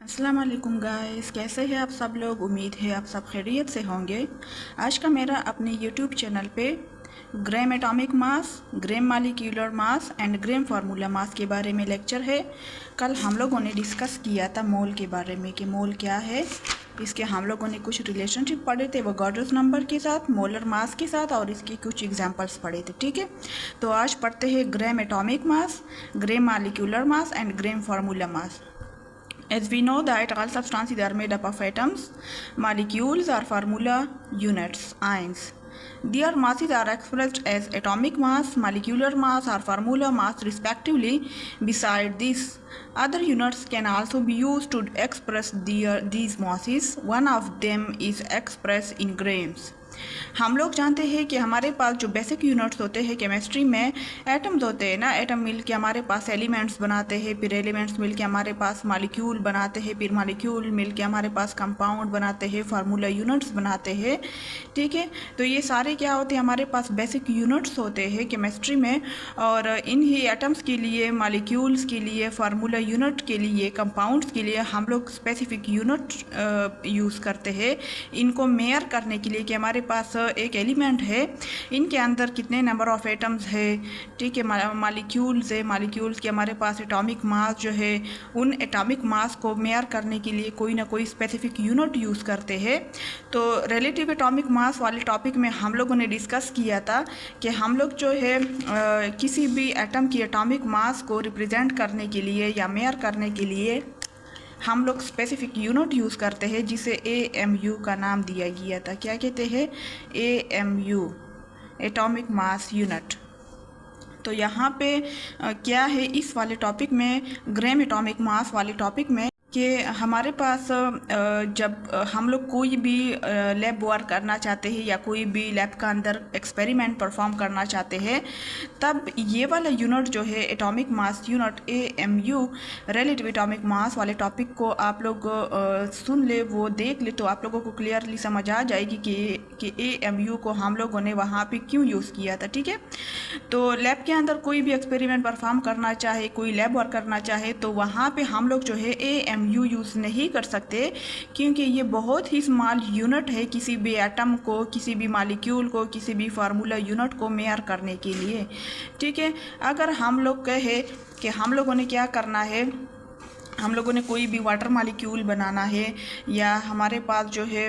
अस्सलाम वालेकुम गाइस, कैसे हैं आप सब लोग। उम्मीद है आप सब खैरियत से होंगे। आज का मेरा अपने यूट्यूब चैनल पे ग्राम atomic mass, gram molecular mass and gram formula मास के बारे में लेक्चर है। कल हम लोगों ने डिस्कस किया था मोल के बारे में कि मोल क्या है। इसके हम लोगों ने कुछ रिलेशनशिप पढ़े थे वो गॉडस नंबर के साथ, मोलर मास के साथ, और इसके कुछ एग्जांपल्स पढ़े थे। ठीक है, तो आज पढ़ते हैं ग्राम atomic mass, gram molecular mass and gram formula mass. As we know that all substances are made up of atoms, molecules are formula units, ions. Their masses are expressed as atomic mass, molecular mass, or formula mass respectively. Besides this, other units can also be used to express these masses. One of them is expressed in grams. हम लोग जानते हैं कि हमारे पास जो basic units होते हैं chemistry में, एटम्स होते हैं ना। एटम मिल के हमारे पास एलिमेंट्स बनाते हैं, फिर एलिमेंट्स मिल के हमारे पास मॉलिक्यूल बनाते हैं, फिर मॉलिक्यूल मिल के हमारे पास कंपाउंड बनाते हैं, फार्मूला यूनिट्स बनाते हैं। ठीक है, तो ये सारे क्या होते हैं, हमारे पास बेसिक यूनिट्स होते हैं केमिस्ट्री में। और इन्हीं एटम्स के लिए, मॉलिक्यूल्स के लिए, फार्मूला यूनिट के लिए, कंपाउंड्स के लिए हम लोग स्पेसिफिक यूनिट यूज़ करते हैं इनको मेयर करने के लिए कि हमारे पास एक एलिमेंट है, इनके अंदर कितने नंबर ऑफ एटम्स है। ठीक है, मॉलिक्यूल्स है, मॉलिक्यूल्स के हमारे पास एटॉमिक मास जो है, उन एटॉमिक मास को मेयर करने के लिए कोई ना कोई स्पेसिफिक यूनिट यूज़ करते हैं। तो रिलेटिव एटॉमिक मास वाले टॉपिक में हम लोगों ने डिस्कस किया था कि हम लोग जो है किसी भी एटम की एटॉमिक मास को रिप्रेजेंट करने के लिए या मेयर करने के लिए हम लोग स्पेसिफिक यूनिट यूज़ करते हैं जिसे AMU का नाम दिया गया था। क्या कहते हैं? AMU, atomic mass unit. तो यहाँ पे क्या है इस वाले टॉपिक में, ग्राम एटॉमिक मास वाले टॉपिक में, कि हमारे पास जब हम लोग कोई भी लैब वर्क करना चाहते हैं या कोई भी लैब का अंदर एक्सपेरिमेंट परफॉर्म करना चाहते हैं, तब ये वाला यूनिट जो है atomic mass unit AMU, relative atomic mass वाले टॉपिक को आप लोग सुन ले, वो देख ले, तो आप लोगों को क्लियरली समझ आ जाएगी कि AMU को हम लोगों ने वहाँ पे क्यों यूज़ किया था। ठीक है, तो लैब के अंदर कोई भी एक्सपेरिमेंट परफॉर्म करना चाहे, कोई लैब वर्क करना चाहे, तो वहाँ पे हम लोग जो है AMU यूज़ नहीं कर सकते, क्योंकि ये बहुत ही स्मॉल यूनिट है किसी भी एटम को, किसी भी मॉलिक्यूल को, किसी भी फार्मूला यूनिट को मेयर करने के लिए। ठीक है, अगर हम लोग कहे कि हम लोगों ने क्या करना है, हम लोगों ने कोई भी वाटर मॉलिक्यूल बनाना है, या हमारे पास जो है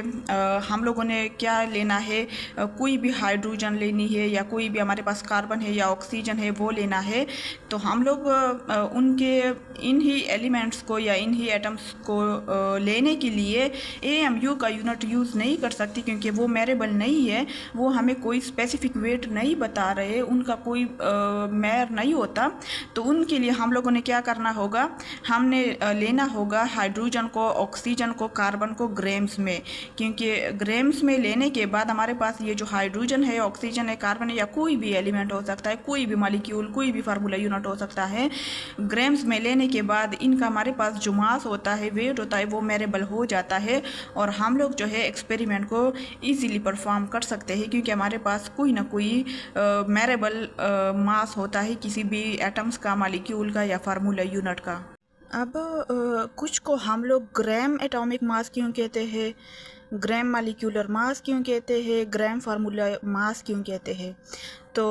हम लोगों ने क्या लेना है, कोई भी हाइड्रोजन लेनी है, या कोई भी हमारे पास कार्बन है या ऑक्सीजन है वो लेना है, तो हम लोग उनके इन ही एलिमेंट्स को या इन ही एटम्स को लेने के लिए AMU का यूनिट यूज़ नहीं कर सकती, क्योंकि वो मेरेबल नहीं है, वो हमें कोई स्पेसिफिक वेट नहीं बता रहे, उनका कोई मेयर नहीं होता। तो उनके लिए हम लोगों ने क्या करना होगा, हमने लेना होगा हाइड्रोजन को, ऑक्सीजन को, कार्बन को ग्राम्स में, क्योंकि ग्राम्स में लेने के बाद हमारे पास ये जो हाइड्रोजन है, ऑक्सीजन है, कार्बन है, या कोई भी एलिमेंट हो सकता है, कोई भी मॉलिक्यूल, कोई भी फार्मूला यूनिट हो सकता है, ग्राम्स में लेने के बाद इनका हमारे पास जो मास होता है, वेट होता है, वो मेरेबल हो जाता है, और हम लोग जो है एक्सपेरिमेंट को ईजीली परफॉर्म कर सकते हैं, क्योंकि हमारे पास कोई ना कोई मेरेबल मास होता है किसी भी एटम्स का, मॉलिक्यूल का या फार्मूला यूनिट का। अब कुछ को हम लोग ग्राम एटॉमिक मास क्यों कहते हैं, ग्राम मॉलिक्यूलर मास क्यों कहते हैं, ग्राम फार्मूला मास क्यों कहते हैं। तो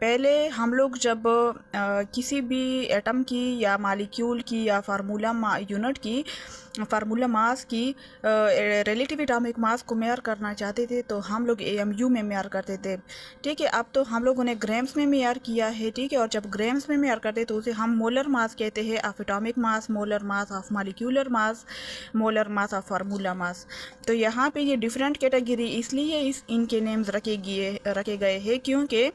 पहले हम लोग जब किसी भी एटम की या मॉलिक्यूल की या फार्मूला यूनिट की, फार्मूला मास की रिलेटिव एटॉमिक मास को मेयर करना चाहते थे, तो हम लोग AMU में मेयर करते थे। ठीक है, अब तो हम लोगों ने ग्राम्स में मेयर किया है। ठीक है, और जब ग्राम्स में मेयर करते तो उसे हम मोलर मास कहते हैं, of atomic mass, molar mass of molecular mass, molar mass of formula mass. तो यहाँ पे ये डिफरेंट कैटेगरी इसलिए इनके नेम्स रखे गए हैं, क्योंकि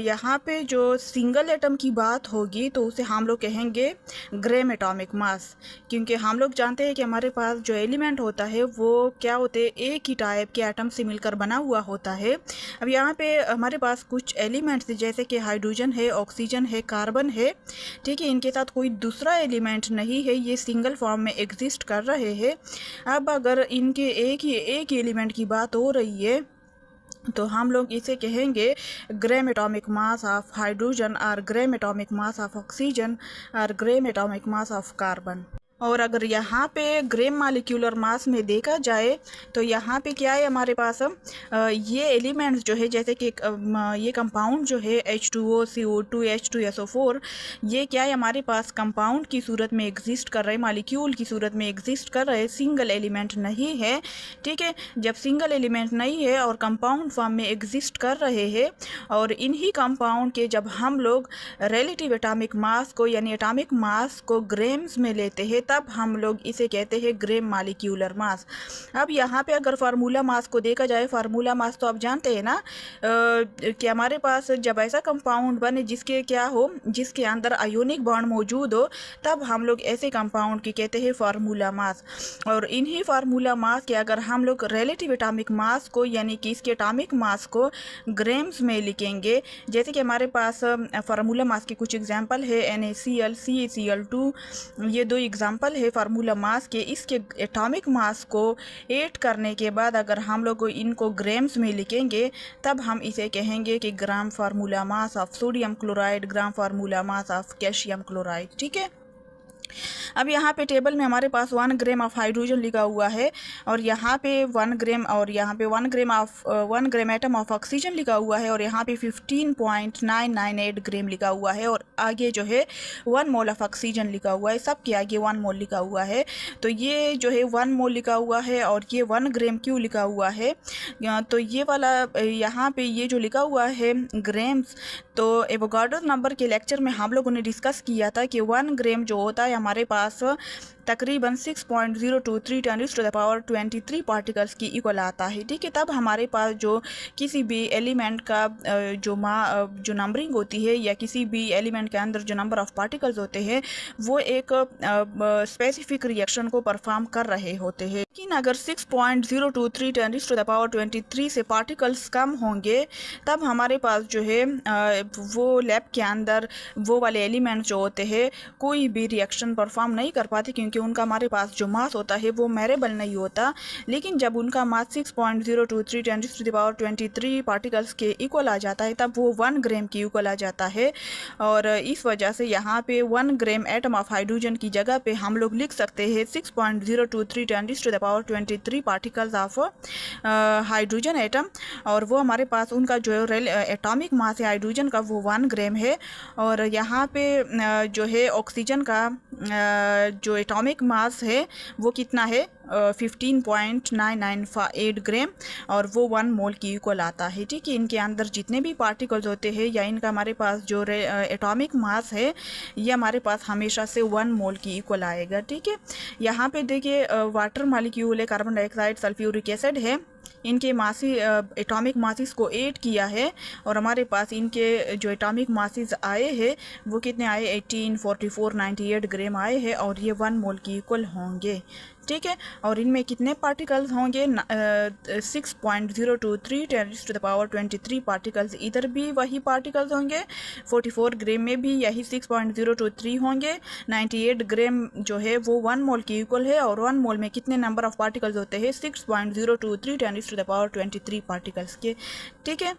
यहाँ पे जो सिंगल एटम की बात होगी तो उसे हम लोग कहेंगे ग्राम एटॉमिक मास, क्योंकि हम लोग जानते हैं कि हमारे पास जो एलिमेंट होता है वो क्या होते हैं, एक ही टाइप के एटम से मिलकर बना हुआ होता है। अब यहाँ पे हमारे पास कुछ एलिमेंट्स जैसे कि हाइड्रोजन है, ऑक्सीजन है, कार्बन है, ठीक है, इनके साथ कोई दूसरा एलिमेंट नहीं है, ये सिंगल फॉर्म में एग्जिस्ट कर रहे हैं। अब अगर इनके एक ही एलिमेंट की बात हो रही है तो हम लोग इसे कहेंगे gram atomic mass of hydrogen, और gram atomic mass of oxygen, और gram atomic mass of carbon. और अगर यहाँ पे ग्राम मालिक्यूलर मास में देखा जाए तो यहाँ पे क्या है हमारे पास ये एलिमेंट्स जो है, जैसे कि ये कंपाउंड जो है H2O CO2 H2SO4, ये क्या है हमारे पास कंपाउंड की सूरत में एग्जिस्ट कर रहे, मालिक्यूल की सूरत में एग्जिस्ट कर रहे, सिंगल एलिमेंट नहीं है। ठीक है, जब सिंगल एलिमेंट नहीं है और कंपाउंड फॉर्म में एग्जिस्ट कर रहे हैं, और इन्हीं कंपाउंड के जब हम लोग रिलेटिव एटॉमिक मास को यानी एटॉमिक मास को ग्राम्स में लेते हैं, तब हम लोग इसे कहते हैं ग्राम मालिक्यूलर मास। अब यहाँ पे अगर फार्मूला मास को देखा जाए, फार्मूला मास तो आप जानते हैं ना कि हमारे पास जब ऐसा कंपाउंड बने जिसके क्या हो, जिसके अंदर आयोनिक बॉन्ड मौजूद हो, तब हम लोग ऐसे कंपाउंड की कहते हैं फार्मूला मास। और इन्हीं फार्मूला मास के अगर हम लोग रिलेटिव एटॉमिक मास को यानी कि इसके एटॉमिक मास को ग्राम्स में लिखेंगे, जैसे कि हमारे पास फार्मूला मास के कुछ एग्जाम्पल है NaCl CaCl2, ये दो एग्जाम्पल है फार्मूला मास के। इसके एटॉमिक मास को ऐड करने के बाद अगर हम लोग इनको ग्राम्स में लिखेंगे, तब हम इसे कहेंगे कि gram formula mass of sodium chloride, gram formula mass of calcium chloride. ठीक है, अब यहाँ पे टेबल में हमारे पास 1 ग्राम ऑफ हाइड्रोजन लिखा हुआ है, और यहाँ पे 1 ग्राम, और यहाँ पे 1 ग्राम एटम ऑफ ऑक्सीजन लिखा हुआ है, और यहाँ पे 15.998 ग्राम लिखा हुआ है, और आगे जो है 1 मोल ऑफ ऑक्सीजन लिखा हुआ है, सबके आगे 1 मोल लिखा हुआ है। तो ये जो है 1 मोल लिखा हुआ है, और ये 1 ग्राम क्यों लिखा हुआ है, तो ये वाला यहाँ पे ये जो लिखा हुआ है ग्राम्स, तो एवोगाड्रो नंबर के लेक्चर में हम लोगों ने डिस्कस किया था कि 1 ग्राम जो होता है हमारे पास तकरीबन 6.023 × 10⁻23 पार्टिकल्स की इक्वल आता है। ठीक है, तब हमारे पास जो किसी भी एलिमेंट का जो नंबरिंग होती है, या किसी भी एलिमेंट के अंदर जो नंबर ऑफ पार्टिकल्स होते हैं, वो एक स्पेसिफिक रिएक्शन को परफॉर्म कर रहे होते हैं। लेकिन अगर 6.023 × 10⁻23 से पार्टिकल्स कम होंगे, तब हमारे पास जो है वो लैब के अंदर वो वाले एलिमेंट्स जो होते हैं कोई भी रिएक्शन परफॉर्म नहीं कर पाते, क्योंकि उनका हमारे पास जो मास होता है वो मेरेबल नहीं होता। लेकिन जब उनका मास 6.023 × 10⁻23 पार्टिकल्स के इक्वल आ जाता है, तब वो 1 ग्राम के इक्वल आ जाता है। और इस वजह से यहाँ पे 1 ग्राम एटम ऑफ हाइड्रोजन की जगह पे हम लोग लिख सकते हैं 6.023 × 10⁻23 पार्टिकल्स ऑफ हाइड्रोजन एटम, और वो हमारे पास उनका जो एटॉमिक मास है हाइड्रोजन का वो 1 ग्राम है। और यहाँ पे जो है ऑक्सीजन का जो एटॉमिक मास है वो कितना है 15.998 ग्राम, और वो 1 मोल की इक्वल आता है। ठीक है, इनके अंदर जितने भी पार्टिकल्स होते हैं या इनका हमारे पास जो एटॉमिक मास है, ये हमारे पास हमेशा से 1 मोल की इक्वल आएगा। ठीक है, यहाँ पे देखिए वाटर मालिक्यूल है, कार्बन डाइऑक्साइड, सल्फ्यूरिक एसिड है, इनके मासी एटॉमिक मासिस को ऐड किया है, और हमारे पास इनके जो एटॉमिक मासिस आए हैं वो कितने आए 18, 44, 98 ग्राम आए हैं, और ये 1 मोल की इक्वल होंगे। ठीक है, और इनमें कितने पार्टिकल्स होंगे 6.023 × 10⁻23 पार्टिकल्स, इधर भी वही पार्टिकल्स होंगे, 44 ग्राम में भी यही 6.023 होंगे, 98 ग्राम जो है वो 1 मोल की इक्वल है, और 1 मोल में कितने नंबर ऑफ पार्टिकल्स होते हैं 6.023 × 10⁻23 पार्टिकल्स के। ठीक है,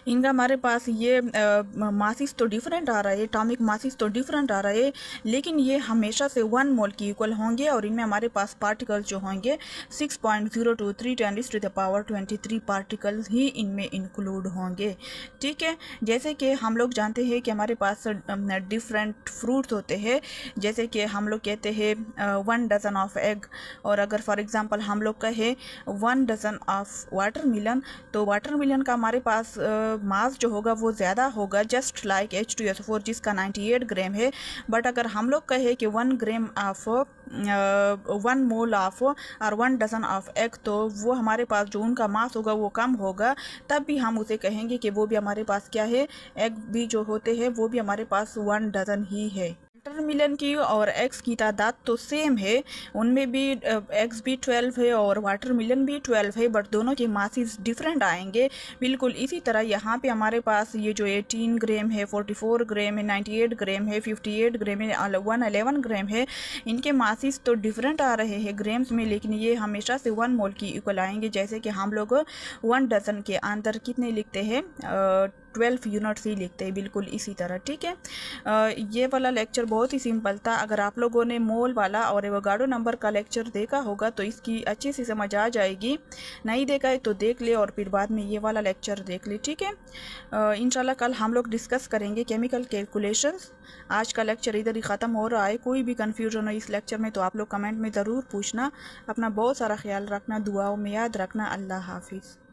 इनका हमारे पास ये मासिस तो डिफरेंट आ रहा है, एटॉमिक मासिस तो डिफरेंट आ रहा है, लेकिन ये हमेशा से 1 मोल की इक्वल होंगे, और इनमें हमारे पास पार्टिकल्स जो होंगे 6.023 × 10⁻23 पार्टिकल्स ही इनमें इंक्लूड होंगे। ठीक है, जैसे कि हम लोग जानते हैं कि हमारे पास डिफरेंट फ्रूट्स होते हैं, जैसे कि हम लोग कहते हैं 1 डजन ऑफ एग, और अगर फॉर एग्जांपल हम लोग कहें 1 डजन ऑफ वाटरमेलन, तो वाटरमेलन का हमारे पास मास जो होगा वो ज़्यादा होगा, जस्ट लाइक H2SO4 जिसका 98 ग्राम है। बट अगर हम लोग कहें कि 1 ग्राम ऑफ 1 मोल ऑफ और 1 डजन ऑफ एग, तो वो हमारे पास जो उनका मास होगा वो कम होगा, तब भी हम उसे कहेंगे कि वो भी हमारे पास क्या है, एग भी जो होते हैं वो भी हमारे पास 1 डजन ही है। वाटरमेलन की और एग्स की तादाद तो सेम है, उनमें भी एग्स भी 12 है और वाटरमेलन भी 12 है, बट दोनों के मासिस डिफरेंट आएंगे। बिल्कुल इसी तरह यहाँ पे हमारे पास ये जो 18 ग्राम है, 44 ग्राम है, 98 ग्राम है, 58 ग्राम है, 111 ग्राम है, इनके मासिस तो डिफरेंट आ रहे हैं ग्राम्स में, लेकिन ये हमेशा से 1 मोल की इक्वल आएंगे। जैसे कि हम लोग 1 डजन के अंदर कितने लिखते हैं 12 यूनिट्स ही लिखते हैं, बिल्कुल इसी तरह, ठीक है। ये वाला लेक्चर बहुत ही सिंपल था। अगर आप लोगों ने मोल वाला और एवोगाड्रो नंबर का लेक्चर देखा होगा तो इसकी अच्छी सी समझ आ जाएगी। नहीं देखा है तो देख ले और फिर बाद में ये वाला लेक्चर देख ले, ठीक है। इंशाल्लाह कल हम लोग डिस्कस करेंगे केमिकल कैलकुलेशंस। आज का लेक्चर इधर ही ख़त्म हो रहा है। कोई भी कन्फ्यूजन हो इस लेक्चर में तो आप लोग कमेंट में ज़रूर पूछना। अपना बहुत सारा ख्याल रखना, दुआओं में याद रखना। अल्लाह हाफिज़।